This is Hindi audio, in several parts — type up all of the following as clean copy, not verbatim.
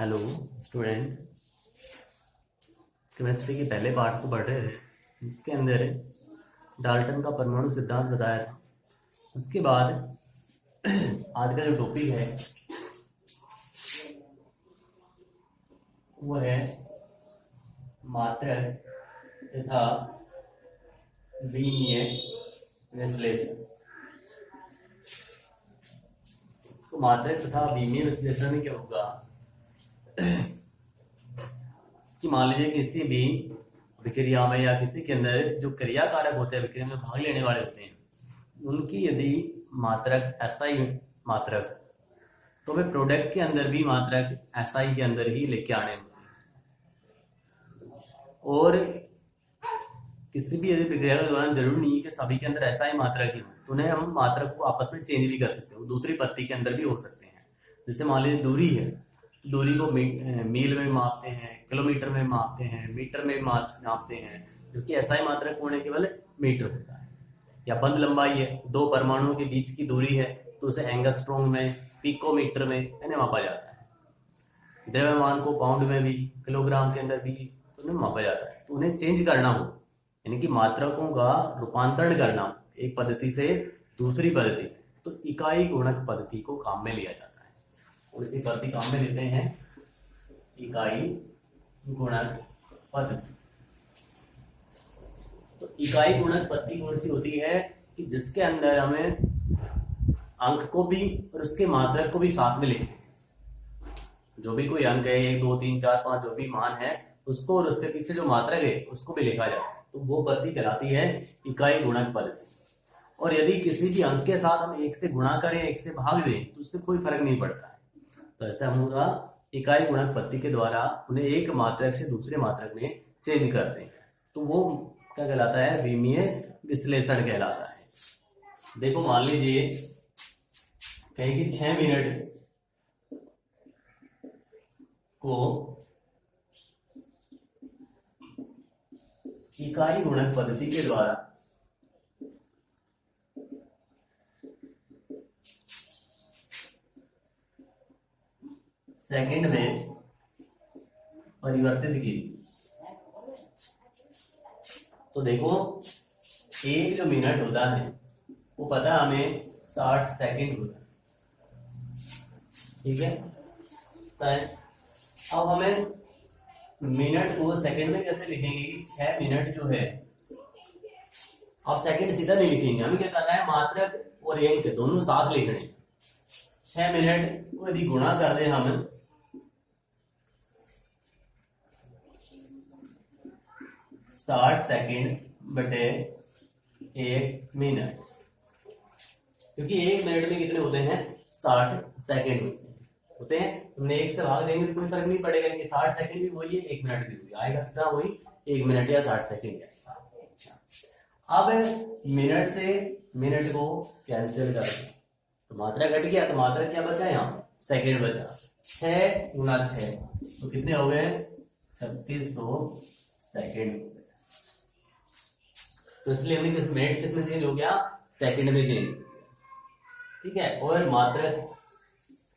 Hello student. केमिस्ट्री के पहले पार्ट को पढ़ रहे थे जिसके अंदर डाल्टन का परमाणु सिद्धांत बताया था। उसके बाद आज का जो टॉपिक है वो है मात्रक तथा विमीय विश्लेषण। तो मात्रक तथा विमीय विश्लेषण में क्या होगा कि मान लीजिए किसी भी विक्रिया में या किसी के अंदर जो क्रिया कारक होते हैं, विक्रिया में भाग लेने वाले होते हैं, उनकी यदि मात्रक एसआई मात्रक, तो वे प्रोडक्ट के अंदर भी मात्रक एसआई के अंदर ही लेके आने होते हैं। और किसी भी यदि प्रक्रिया के दौरान जरूरी नहीं है कि सभी के अंदर एसआई मात्रक ही हो, तो उन्हें हम मात्रक को आपस में चेंज भी कर सकते हैं, दूसरी पत्ती के अंदर भी हो सकते हैं। जैसे मान लीजिए दूरी है, दूरी को मील में मापते हैं, किलोमीटर में मापते हैं, मीटर में मापते हैं, जो कि एसआई मात्रक होने केवल मीटर होता है। या बंद लंबाई है, दो परमाणुओं के बीच की दूरी है, तो उसे एंगस्ट्रॉम में, पिकोमीटर में यानी मापा जाता है। द्रव्यमान को पाउंड में भी, किलोग्राम के अंदर भी तो उन्हें मापा जाता है। तो उन्हें चेंज करना हो, यानी कि मात्रकों का रूपांतरण करना हो एक पद्धति से दूसरी पद्धति, तो इकाई गुणक पद्धति को काम में लिया जाता है। और इसी पद्धति काम में लेते हैं इकाई गुणक पद्धति। तो इकाई गुणक पद्धति कौन सी होती है कि जिसके अंदर हमें अंक को भी और उसके मात्रक को भी साथ में लिखते हैं। जो भी कोई अंक है, 1 2 3 4 5 जो भी मान है, उसको और उसके पीछे जो मात्रक है उसको भी लिखा जाता है। तो वो पद्धति कहलाती है इकाई गुणक पद्धति। और यदि किसी भी अंक के साथ हम 1 से गुणा करें, 1 से भाग दें, तो उससे कोई फर्क नहीं पड़ता है। तो ऐसा होगा इकाई गुणक पद्धति के द्वारा उन्हें एक मात्रक से दूसरे मात्रक में चेंज करते हैं। तो वो क्या कहलाता है? विमीय विश्लेषण कहलाता है। देखो मान लीजिए कहें कि 6 मिनट को इकाई गुणक पद्धति के द्वारा सेकंड में परिवर्तित की, तो देखो एक जो मिनट होता है वो पता हमें 60 सेकंड होता है, ठीक है। तो अब हमें मिनट को सेकंड में कैसे लिखेंगे कि 6 मिनट जो है, अब सेकंड सीधा नहीं लिखेंगे, हमें क्या करना है मात्रक और अंक दोनों साथ लिखने। 6 मिनट को यदि गुणा कर दें हम 60 सेकंड बटे 1 मिनट, क्योंकि 1 मिनट में कितने होते हैं? 60 सेकंड होते हैं। तुमने 1 से भाग देंगे तो कोई फर्क नहीं पड़ेगा कि 60 सेकंड भी वही है, 1 मिनट भी वही आएगा, कितना वही 1 मिनट या 60 सेकंड आएगा। अब मिनट से मिनट को कैंसिल कर दें तो मात्रा घट गया, तो मात्रा क्या बचा? यहाँ सेकंड बचा। 6 गुना 6 तो कितने हो गए? 3600 सेकंड हो गए। तो इसलिए हमने मिनट किसमें चेंज हो गया? सेकंड में चेंज, ठीक है। और मात्रक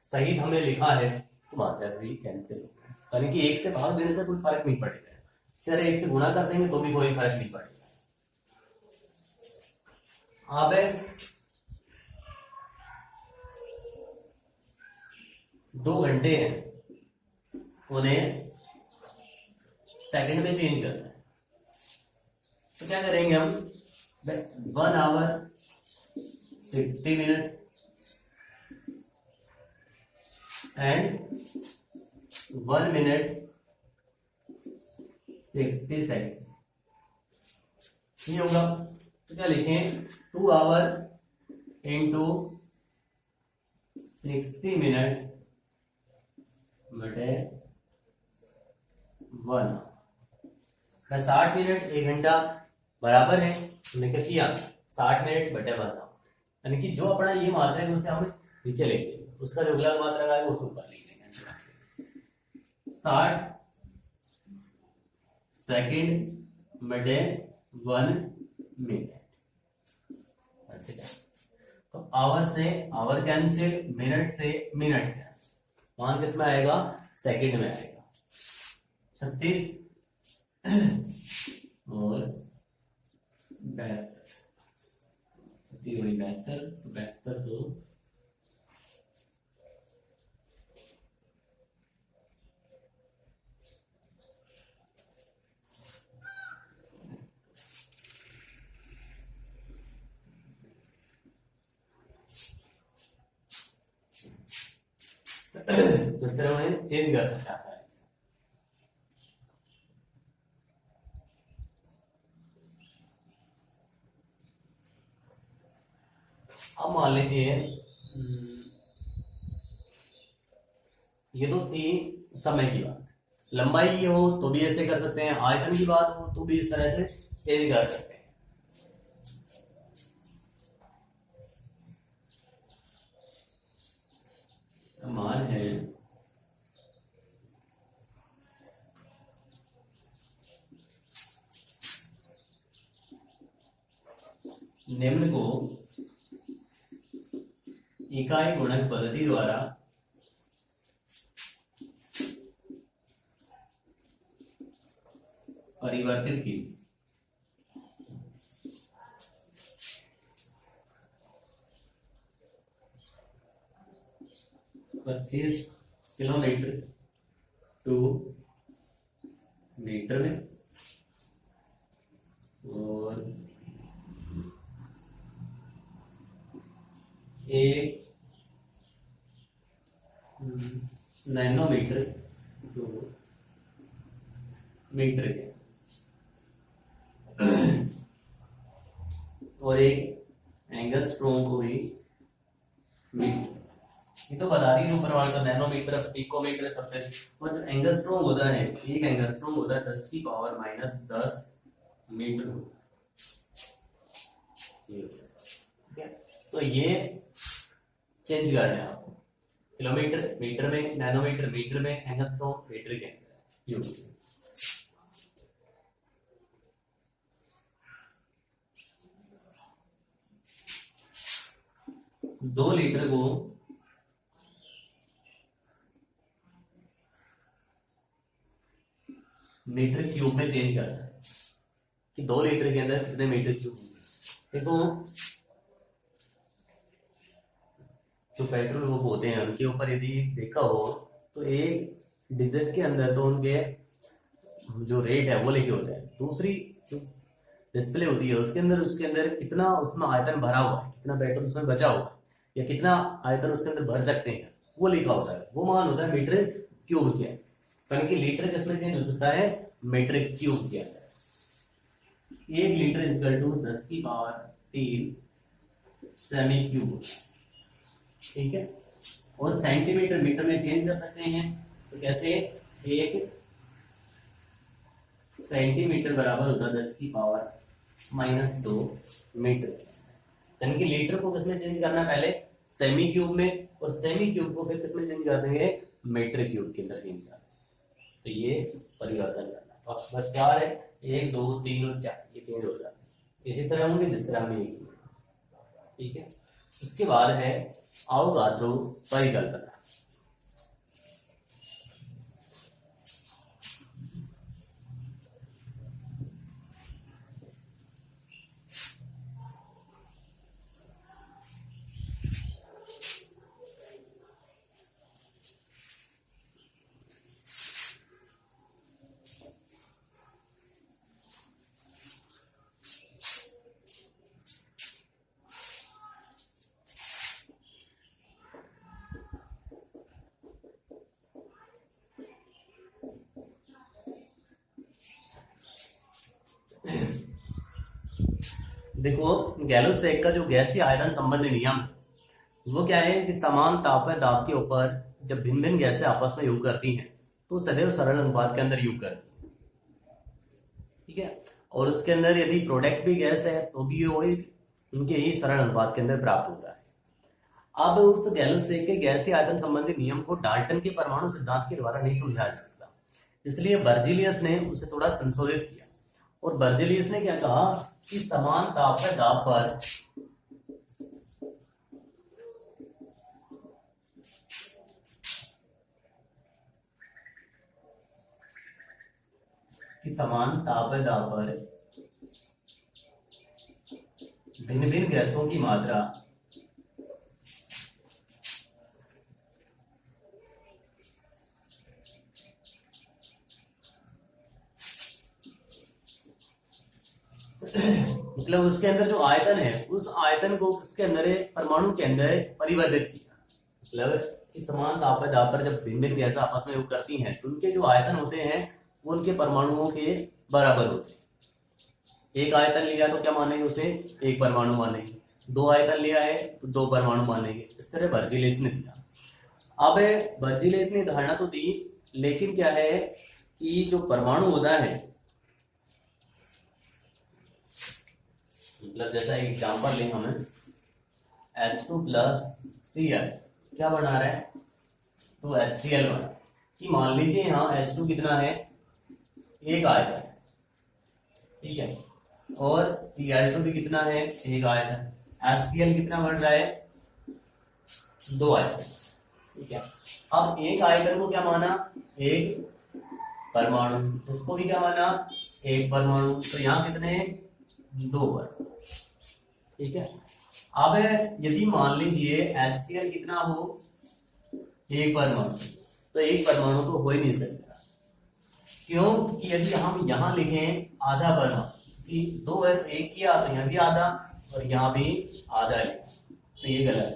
सही हमने लिखा है तो मात्रक भी कैंसिल हो गया, यानी कि 1 से भाग देने से कोई फर्क नहीं पड़ेगा। सर 1 से गुणा कर देंगे तो भी कोई फर्क नहीं पड़ेगा। अब 2 घंटे हैं, उन्हें सेकंड में चेंज करना है, तो क्या करेंगे हम? 1 hour 60 minute and 1 minute 60 second, ये होगा। तो क्या लिखें? 2 आवर इंटू 60 मिनट बटे 1। 60 मिनट 1 घंटा बराबर है, हमने क्या किया? 60 मिनट बटे 1, यानी कि जो अपना ये मात्रा है उसे हम नीचे लिख देंगे, उसका जो अगला मात्रा है वो ऊपर लिख देंगे। 60 सेकंड बटे 1 मिनट। तो आवर से आवर कैंसिल, मिनट से मिनट कैंसिल, मान किस में आएगा, सेकंड में आएगा। 36 और 72, 72, 72 तो इस तरह उन्हें चेंज कर सकता है आसानी से। अब मान लीजिए ये तो थी समय की बात, लंबाई ये हो तो भी ऐसे कर सकते हैं, आयतन की बात हो तो भी इस तरह से चेंज कर सकते हैं। मान है निम्न को इकाई गुणक पद्धति द्वारा परिवर्तित की। 25 किलोमीटर टू मीटर में और 1 नैनोमीटर टू मीटर के और एक एंगस्ट्रोम को भी मीटर। ये तो बता दी ऊपर वाला, नैनोमीटर, पिकोमीटर सबसे। और जो एंगस्ट्रोम होता है, एक एंगस्ट्रोम होता है 10 की पावर -10 मीटर। तो ये चेंज करना है आपको, किलोमीटर मीटर में, नैनोमीटर मीटर में, एंगस्ट्रोम मीटर के अंदर। 2 लीटर को मीटर क्यूब में चेंज करना है कि 2 लीटर के अंदर कितने मीटर क्यूब। देखो जो पेट्रोल पंप होते हैं उनके ऊपर यदि देखा हो तो एक डिजिट के अंदर तो उनके जो रेट है वो लिखे होते हैं, दूसरी जो डिस्प्ले होती है उसके अंदर कितना उसमें आयतन भरा हुआ है, कितना पेट्रोल उसमें बचा हुआ है या कितना आयतन उसके अंदर भर सकते हैं वो लिखा होता है। वो मान होता है मीटर क्यूब के, यानी कि लीटर किसमें चेंज हो सकता है, मीटर क्यूब के अंदर। 1 लीटर इक्वल टू 10 की पावर 3 सेमी क्यूब, ठीक है। और सेंटीमीटर मीटर में चेंज कर सकते हैं, तो कैसे, 1 सेंटीमीटर बराबर होता है 10 की पावर -2 मीटर। यानी कि लीटर को किसमें चेंज करना है, पहले सेमी क्यूब में, और सेमी क्यूब को फिर किसमें चेंज कर देंगे, मीटर क्यूब के अंदर चेंज करना। तो ये परिवर्तन करना, बस 4 है, 1 2 3 और 4 ये चेंज हो जाते हैं। इसी तरह होंगे जिस तरह हमने ये किया, ठीक है। उसके बाद है अवगाद्रो परिकल्पना। देखो गैलो-सेक का जो गैसीय आयतन संबंधी नियम है वो क्या है कि समान ताप व दाब के ऊपर जब भिन्न भिन्न गैसें आपस में योग करती हैं तो सदैव सरल अनुपात के अंदर योग करती है, ठीक है। और उसके अंदर यदि प्रोडक्ट भी गैस है तो भी वो उनके ही सरल अनुपात के अंदर प्राप्त होता है। अब उस गैलो-सेक के गैसीय आयतन संबंधी नियम को डाल्टन के परमाणु सिद्धांत के द्वारा नहीं समझाया जा सकता, इसलिए बर्जीलियस ने उसे थोड़ा संशोधित किया। और बर्जीलियस ने क्या कहा कि समान ताप व दाब पर कि समान तापदाब पर भिन्न भिन्न गैसों की मात्रा मतलब उसके अंदर जो आयतन है उस आयतन को उसके अंदर परमाणु के अंदर परिवर्तित किया। मतलब कि समान तापदाब पर जब भिन्न भिन्न गैसें आपस में योग करती हैं तो उनके जो आयतन होते हैं वो उनके परमाणुओं के बराबर होते हैं। एक आयतन लिया तो क्या मानेंगे, उसे एक परमाणु मानेंगे। दो आयतन लिया है तो दो परमाणु मानेंगे। इस तरह बर्जीलेस ने दिया। अब बर्जीलेस ने धारणा तो दी, लेकिन क्या है कि जो परमाणु होता है, मतलब जैसा एक एग्जाम्पल लें हमें, H2 प्लस Cl क्या बना रहा है, तो HCl बना। कि मान लीजिए यहाँ H2 कितना है, एक आयतन, ठीक है, और Cl2 भी कितना है, एक आयतन। HCl कितना बन रहा है, दो आयतन, ठीक है। अब एक आयतन को क्या माना, एक परमाणु, इसको भी क्या माना, एक परमाणु। तो यहाँ कितने, दो परमाणु, ठीक है। अब यदि मान लीजिए HCl कितना हो, एक परमाणु, तो एक परमाणु तो हो ही नहीं सकता। क्यों कि यदि हम यहाँ लिखें आधा परमाणु, कि दो है तो एक किया तो यहाँ भी आधा और यहाँ भी आधा है, तो ये गलत है।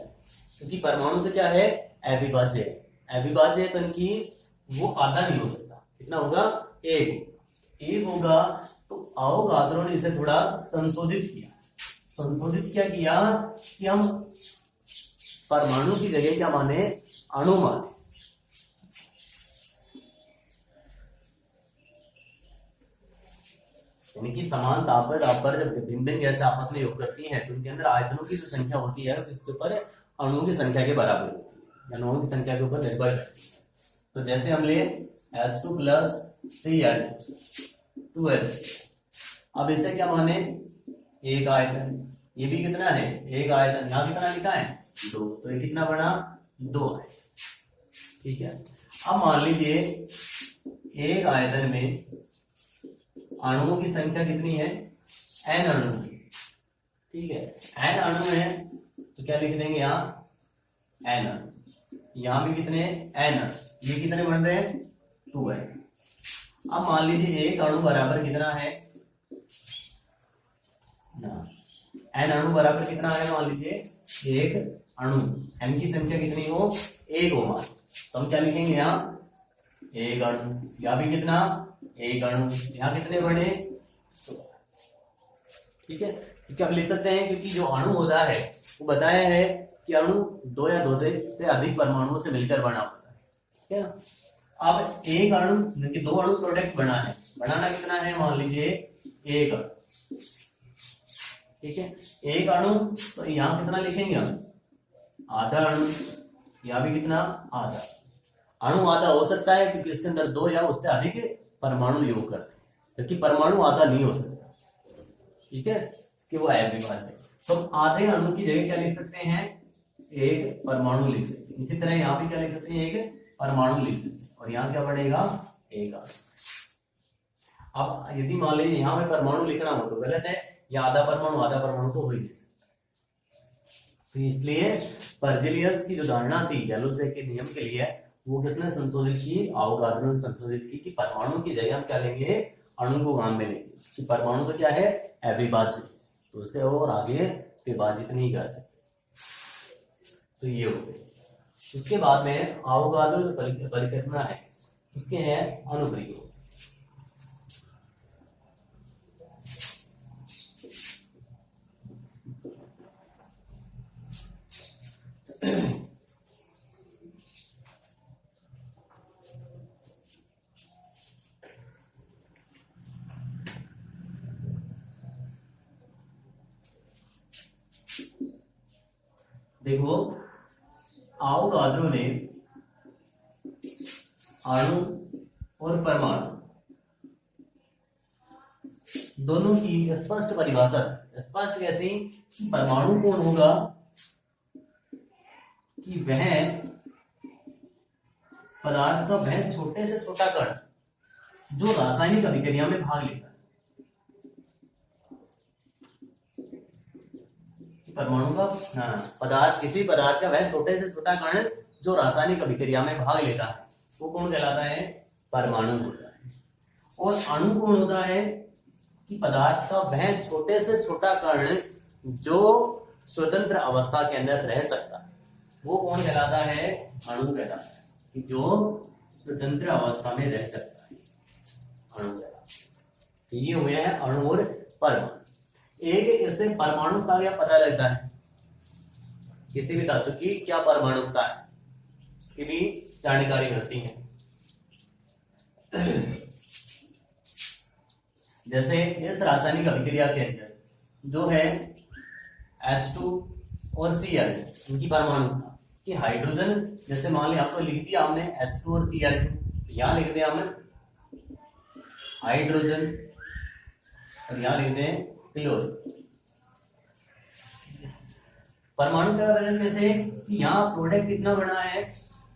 क्योंकि परमाणु तो क्या है, अविभाज्य है। अविभाज्य है तो इनकी वो आधा नहीं हो सकता। कितना होगा, एक होगा। तो अवोगाद्रो ने इसे थोड़ा संशोधित किया। संशोधित क्या किया कि हम परमाणु की जगह क्या माने, अणु माने। यानी कि समान तापदाब पर जब भिन्न भिन्न गैसें आपस में योग करती हैं तो उनके अंदर आयतनों की जो संख्या होती है इसके ऊपर अणुओं की संख्या के बराबर होती है, अणुओं की संख्या के ऊपर निर्भर करती है। तो जैसे हम ले H2 प्लस Cl 2H, अब इससे क्या माने, एक आयतन, ये भी कितना है, एक आयतन। यहाँ कितना लिखा है, दो, तो ये कितना बना, दो आयतन, ठीक है। अब मान लीजिए एक आयतन में अणुओं की संख्या कितनी है, n अणु, ठीक है। n अणु है तो क्या लिख देंगे यहाँ, n अणु। यहाँ भी कितने, n अणु, ये कितने बन रहे हैं, 2n। अब मान लीजिए एक अणु बराबर कितना है ना, n अणु बराबर कितना है, मान लीजिए एक अणु, n की संख्या कितनी हो, एक हो मान, तो हम क्या लिखेंगे यहाँ, एक अणु। यहाँ भी कितना, एक अणु। यहाँ कितने बने, ठीक है। क्या लिख सकते हैं, क्योंकि जो अणु होता है वो बताया है कि अणु दो या दो से अधिक परमाणुओं से मिलकर बना होता है, ठीक है। अब एक अणु, दो अणु प्रोडक्ट बना है, बनाना कितना है, मान लीजिए एक अणु, ठीक है। एक अणु, तो यहाँ कितना लिखेंगे हम, आधा अणु। यहाँ भी कितना, आधा अणु। आधा हो सकता है क्योंकि इसके अंदर दो या उससे अधिक परमाणु योग करते हैं, क्योंकि परमाणु आधा नहीं हो सकता, ठीक है, कि वो अविभाज्य। तो आधे अणु की जगह क्या लिख सकते हैं, एक परमाणु लिख सकते हैं। इसी तरह यहाँ भी क्या लिख सकते हैं, एक परमाणु लिख सकते हैं, और यहाँ क्या बनेगा, एक अणु। अब यदि मान लीजिए यहाँ में परमाणु लिखना हो तो गलत है, या आधा परमाणु तो हो ही नहीं सकता। तो इसलिए बर्जीलियस की जो धारणा थी गैलोसे के नियम के लिए, वो किसने संशोधित की, अवोगाद्रो ने संशोधित की कि परमाणु की जगह हम क्या लेंगे, अणु को काम में लेंगे। कि परमाणु तो क्या है, अविभाज्य, तो उसे और आगे विभाजित नहीं कर सकते। तो ये हो गए। उसके बाद में अवोगाद्रो जो परिकल्पना है उसके हैं अनुप्रयोग। देखो, अवोगाद्रो ने अणु और परमाणु दोनों की स्पष्ट परिभाषा, स्पष्ट कैसी, परमाणु कौन होगा, कि वह पदार्थ का वह छोटे से छोटा कण जो रासायनिक अभिक्रिया में भाग लेता है। परमाणु का पदार्थ, किसी पदार्थ का वह छोटे से छोटा कण जो रासायनिक अभिक्रिया में भाग लेता है वो कौन कहलाता है? परमाणु होता है। और अणु कौन होता है? कि पदार्थ का वह छोटे से छोटा कण जो स्वतंत्र अवस्था के अंदर रह सकता है वो कौन कहलाता है? अणु कहलाता है। कि जो स्वतंत्र अवस्था में रह सकता है अणु कहलाता है। ये हुए हैं अणु और परमाणु। एक इससे परमाणुता क्या पता लगता है? किसी भी धातु की क्या परमाणुता है उसकी भी जानकारी मिलती है। जैसे इस रासायनिक अभिक्रिया के अंदर जो है H2 और Cl इनकी परमाणुता कि हाइड्रोजन, जैसे मान लिया आपको लिख दिया हमने H2 और Cl, यहां लिख दिया हमने हाइड्रोजन और यहां लिख दें क्लोरीन। परमाणु का वजह कैसे कि यहाँ प्रोडक्ट कितना बना है?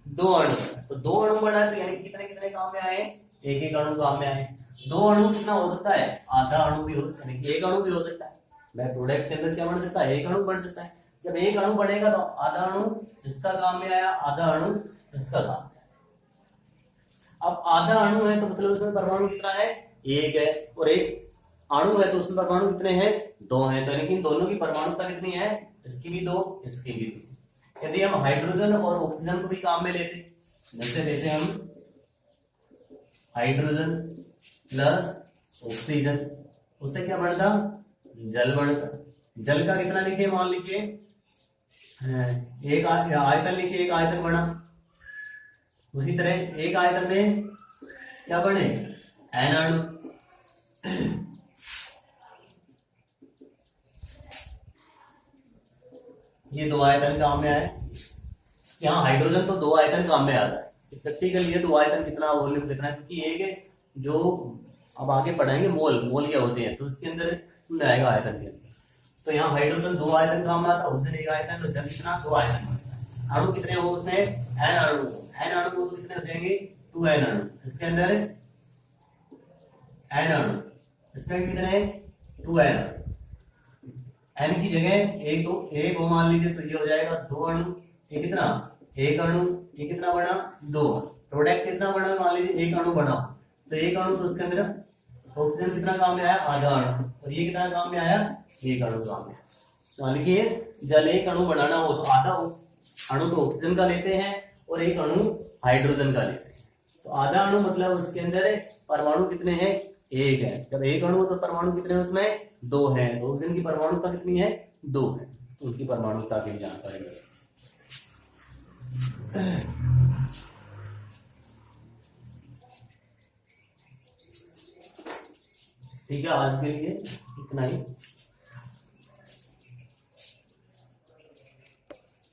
2 अणु। तो 2 अणु बना है तो यानी कितने कितने काम में आए? एक एक अणु काम में आए। 2 अणु कितना हो सकता है? आधा अणु भी हो, यानी एक अणु भी हो सकता है। वह प्रोडक्ट के अंदर क्या बन सकता है? एक अणु बन सकता है। जब एक अणु बनेगा तो आधा अणु इसका काम में आया, आधा अणु इसका काम में आया। अब आधा अणु है तो मतलब उसमें परमाणु कितना है? 1 है। और एक अणु है तो उसमें परमाणु कितने हैं? 2 हैं। तो यानी कि दोनों की परमाणुता कितनी है? इसकी भी 2, इसकी भी 2। यदि हम हाइड्रोजन और ऑक्सीजन को भी काम में लेते, जैसे लेते हम हाइड्रोजन प्लस ऑक्सीजन, उससे क्या बनता? जल बनता। जल का कितना लिखे? मान लीजिए एक आयतन लिखे, एक आयतन बना। उसी तरह एक आयतन में क्या बने? n अणु। ये 2 आयतन काम में आए। यहाँ हाइड्रोजन तो 2 आयतन काम में आता है। प्रैक्टिकल ये 2 आयतन कितना वॉल्यूम कितना है, क्योंकि एक है जो अब आगे पढ़ेंगे मोल क्या होते हैं तो इसके अंदर आएगा आयतन के अंदर। तो यहाँ हाइड्रोजन 2 आयतन काम में आता है, ऑक्सीजन 1 आयतन, तो जल कितना? 2 आयतन। अणु कितने हो उसमें? n अणु। n अणु को तो कितने हो जाएंगे? 2n अणु। इसके अंदर n अणु, इसमें कितने? 2n अणु। n की जगह एक हो मान लीजिए तो ये हो जाएगा 2 अणु। ये कितना? 1 अणु। ये कितना बना? 2। प्रोडक्ट कितना बना? मान लीजिए 1 अणु बना तो 1 अणु, तो उसके अंदर ऑक्सीजन कितना काम में आया? आधा अणु। और ये कितना काम में आया? 1 अणु काम में। तो मान लीजिए जल 1 अणु बनाना हो तो आधा अणु तो ऑक्सीजन का लेते हैं और 1 अणु हाइड्रोजन का लेते हैं। तो आधा अणु मतलब उसके अंदर परमाणु कितने हैं? 1 है। जब 1 अणु तो परमाणु कितने हैं उसमें? 2 है। ऑक्सीजन की परमाणुता कितनी है? 2 है। तो उनकी परमाणुता की जानकारी। ठीक है, आज के लिए इतना ही।